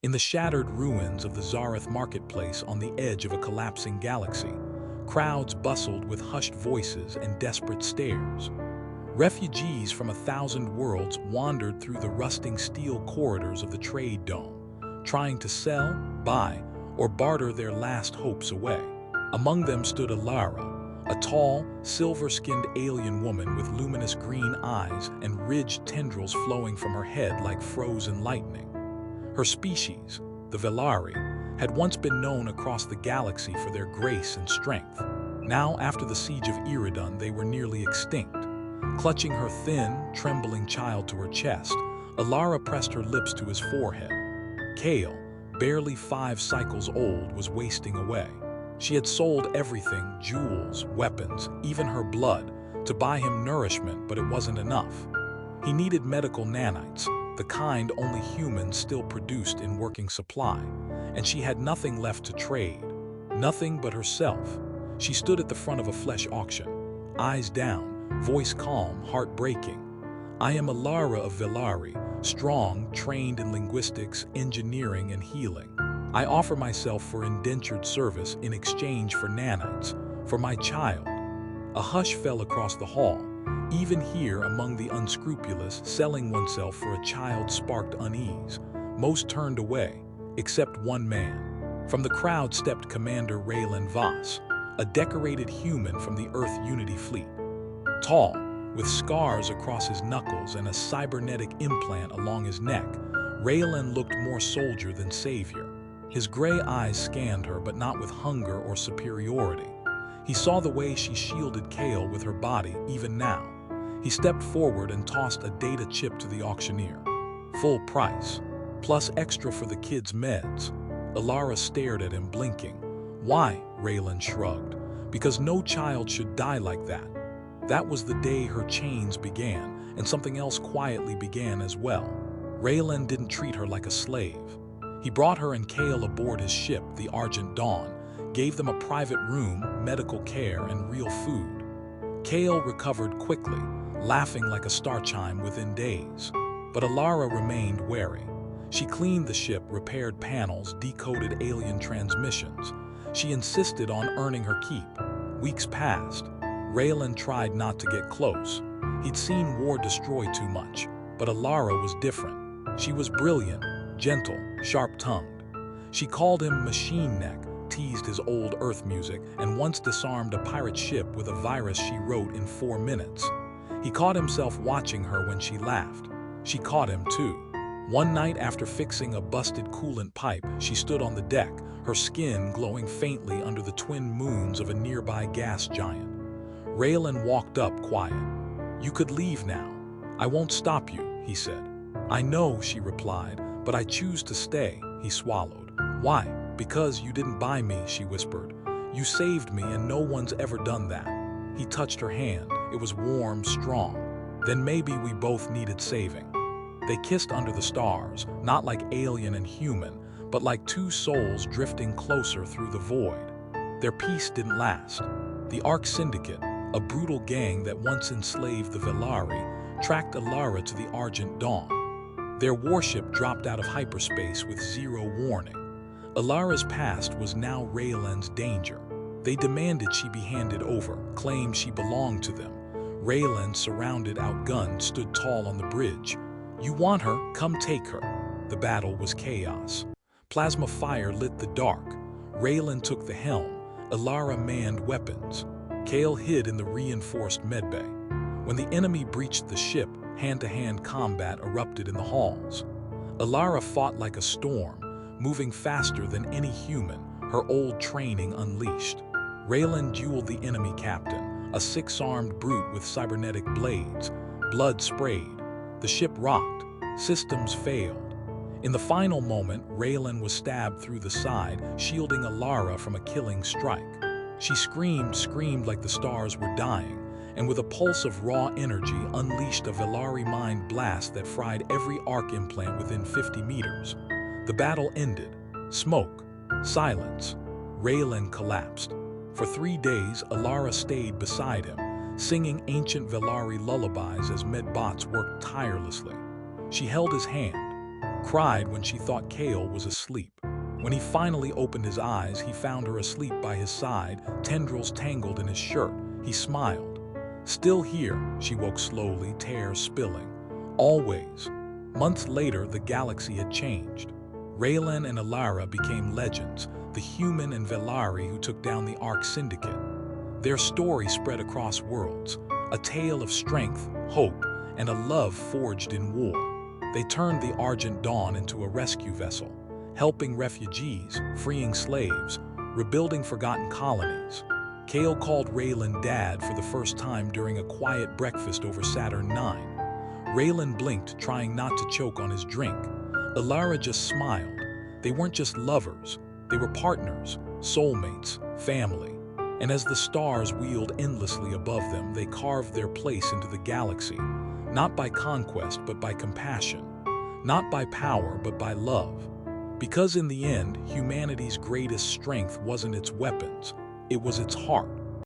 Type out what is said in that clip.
In the shattered ruins of the Zareth marketplace on the edge of a collapsing galaxy, crowds bustled with hushed voices and desperate stares. Refugees from 1,000 worlds wandered through the rusting steel corridors of the trade dome, trying to sell, buy, or barter their last hopes away. Among them stood Alara, a tall, silver-skinned alien woman with luminous green eyes and ridged tendrils flowing from her head like frozen lightning. Her species, the Velari, had once been known across the galaxy for their grace and strength. Now, after the siege of Iridun, they were nearly extinct. Clutching her thin, trembling child to her chest, Alara pressed her lips to his forehead. Kale, barely 5 cycles old, was wasting away. She had sold everything, jewels, weapons, even her blood, to buy him nourishment, but it wasn't enough. He needed medical nanites, the kind only humans still produced in working supply, and she had nothing left to trade. Nothing but herself. She stood at the front of a flesh auction, eyes down, voice calm, heart breaking. I am Alara of Velari, strong, trained in linguistics, engineering, and healing. I offer myself for indentured service in exchange for nanites, for my child. A hush fell across the hall. Even here, among the unscrupulous, selling oneself for a child sparked unease. Most turned away, except one man. From the crowd stepped Commander Raylan Voss, a decorated human from the Earth Unity Fleet. Tall, with scars across his knuckles and a cybernetic implant along his neck, Raylan looked more soldier than savior. His gray eyes scanned her, but not with hunger or superiority. He saw the way she shielded Kale with her body, even now. He stepped forward and tossed a data chip to the auctioneer. Full price, plus extra for the kid's meds. Alara stared at him, blinking. Why? Raylan shrugged. Because no child should die like that. That was the day her chains began, and something else quietly began as well. Raylan didn't treat her like a slave. He brought her and Kale aboard his ship, the Argent Dawn, gave them a private room, medical care, and real food. Kale recovered quickly, laughing like a star chime within days. But Alara remained wary. She cleaned the ship, repaired panels, decoded alien transmissions. She insisted on earning her keep. Weeks passed. Raylan tried not to get close. He'd seen war destroy too much. But Alara was different. She was brilliant, gentle, sharp-tongued. She called him Machine Neck, teased his old Earth music, and once disarmed a pirate ship with a virus she wrote in 4 minutes. He caught himself watching her when she laughed. She caught him too. One night after fixing a busted coolant pipe, she stood on the deck, her skin glowing faintly under the twin moons of a nearby gas giant. Raylan walked up quiet. You could leave now. I won't stop you, he said. I know, she replied, but I choose to stay, he swallowed. Why? Because you didn't buy me, she whispered. You saved me and no one's ever done that. He touched her hand. It was warm, strong. Then maybe we both needed saving. They kissed under the stars, not like alien and human, but like two souls drifting closer through the void. Their peace didn't last. The Ark Syndicate, a brutal gang that once enslaved the Velari, tracked Alara to the Argent Dawn. Their warship dropped out of hyperspace with zero warning. Alara's past was now Raylan's danger. They demanded she be handed over, claimed she belonged to them. Raylan, surrounded, outgunned, stood tall on the bridge. You want her? Come take her. The battle was chaos. Plasma fire lit the dark. Raylan took the helm. Alara manned weapons. Kale hid in the reinforced medbay. When the enemy breached the ship, hand-to-hand combat erupted in the halls. Alara fought like a storm, moving faster than any human, her old training unleashed. Raylan dueled the enemy captain, a 6-armed brute with cybernetic blades. Blood sprayed. The ship rocked. Systems failed. In the final moment, Raylan was stabbed through the side, shielding Alara from a killing strike. She screamed like the stars were dying, and with a pulse of raw energy unleashed a Velari mind blast that fried every Ark implant within 50 meters. The battle ended. Smoke. Silence. Raylan collapsed. For 3 days, Alara stayed beside him, singing ancient Velari lullabies as medbots worked tirelessly. She held his hand. cried when she thought Kale was asleep. When he finally opened his eyes, he found her asleep by his side, tendrils tangled in his shirt. He smiled. Still here, she woke slowly, tears spilling. Always. Months later, the galaxy had changed. Raylan and Alara became legends, the human and Velari who took down the Ark Syndicate. Their story spread across worlds, a tale of strength, hope, and a love forged in war. They turned the Argent Dawn into a rescue vessel, helping refugees, freeing slaves, rebuilding forgotten colonies. Kale called Raylan Dad for the first time during a quiet breakfast over Saturn IX. Raylan blinked, trying not to choke on his drink. Alara just smiled. They weren't just lovers, they were partners, soulmates, family. And as the stars wheeled endlessly above them, they carved their place into the galaxy, not by conquest but by compassion, not by power but by love. Because in the end, humanity's greatest strength wasn't its weapons, it was its heart.